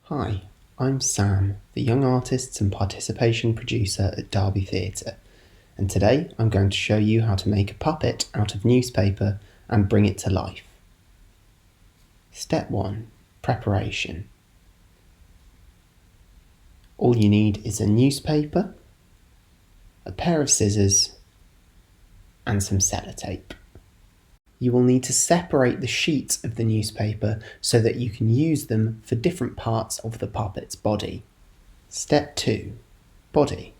Hi, I'm Sam, the Young Artists and Participation Producer at Derby Theatre, and today I'm going to show you how to make a puppet out of newspaper and bring it to life. Step 1. Preparation. All you need is a newspaper, a pair of scissors, and some sellotape. You will need to separate the sheets of the newspaper so that you can use them for different parts of the puppet's body. Step 2. Body.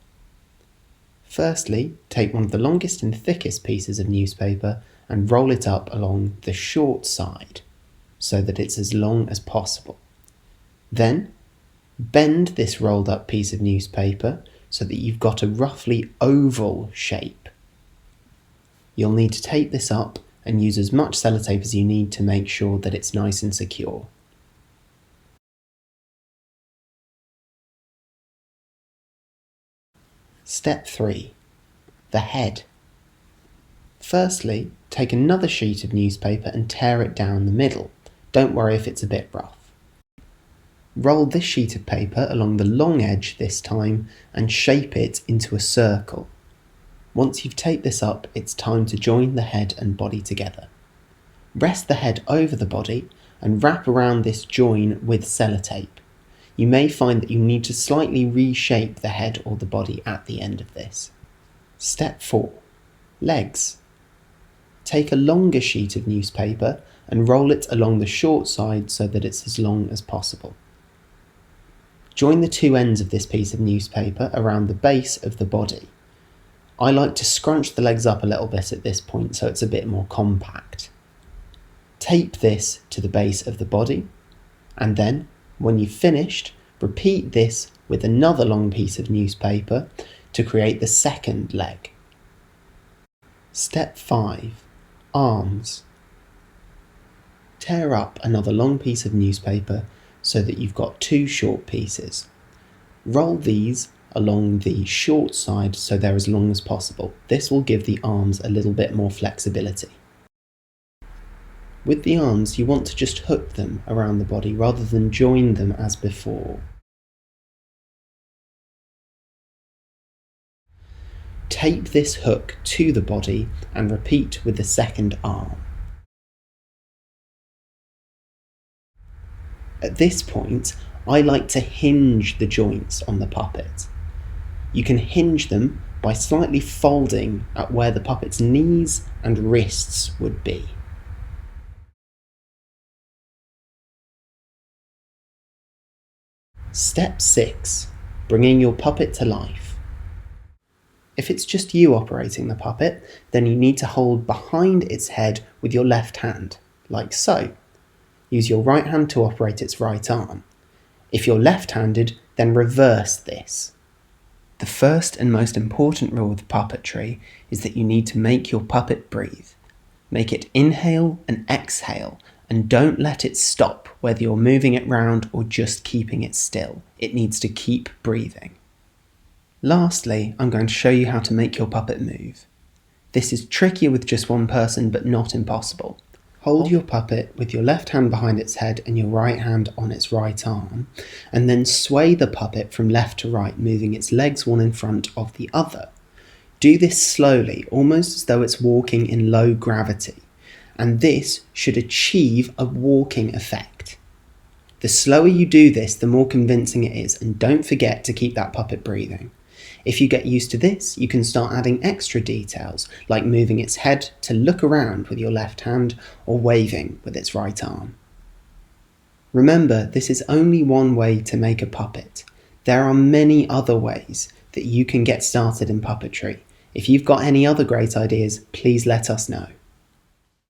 Firstly, take one of the longest and thickest pieces of newspaper and roll it up along the short side so that it's as long as possible. Then, bend this rolled up piece of newspaper so that you've got a roughly oval shape. You'll need to tape this up and use as much sellotape as you need to make sure that it's nice and secure. Step 3. The head. Firstly, take another sheet of newspaper and tear it down the middle. Don't worry if it's a bit rough. Roll this sheet of paper along the long edge this time and shape it into a circle. Once you've taped this up, it's time to join the head and body together. Rest the head over the body and wrap around this join with sellotape. You may find that you need to slightly reshape the head or the body at the end of this. Step 4. Legs. Take a longer sheet of newspaper and roll it along the short side so that it's as long as possible. Join the two ends of this piece of newspaper around the base of the body. I like to scrunch the legs up a little bit at this point so it's a bit more compact. Tape this to the base of the body, and then, when you've finished, repeat this with another long piece of newspaper to create the second leg. Step 5. Arms. Tear up another long piece of newspaper so that you've got two short pieces. Roll these along the short side so they're as long as possible. This will give the arms a little bit more flexibility. With the arms, you want to just hook them around the body rather than join them as before. Tape this hook to the body and repeat with the second arm. At this point, I like to hinge the joints on the puppet. You can hinge them by slightly folding at where the puppet's knees and wrists would be. Step 6. Bringing your puppet to life. If it's just you operating the puppet, then you need to hold behind its head with your left hand, like so. Use your right hand to operate its right arm. If you're left-handed, then reverse this. The first and most important rule of puppetry is that you need to make your puppet breathe. Make it inhale and exhale, and don't let it stop whether you're moving it round or just keeping it still. It needs to keep breathing. Lastly, I'm going to show you how to make your puppet move. This is trickier with just one person, but not impossible. Hold your puppet with your left hand behind its head and your right hand on its right arm, and then sway the puppet from left to right, moving its legs one in front of the other. Do this slowly, almost as though it's walking in low gravity, and this should achieve a walking effect. The slower you do this, the more convincing it is, and don't forget to keep that puppet breathing. If you get used to this, you can start adding extra details, like moving its head to look around with your left hand or waving with its right arm. Remember, this is only one way to make a puppet. There are many other ways that you can get started in puppetry. If you've got any other great ideas, please let us know.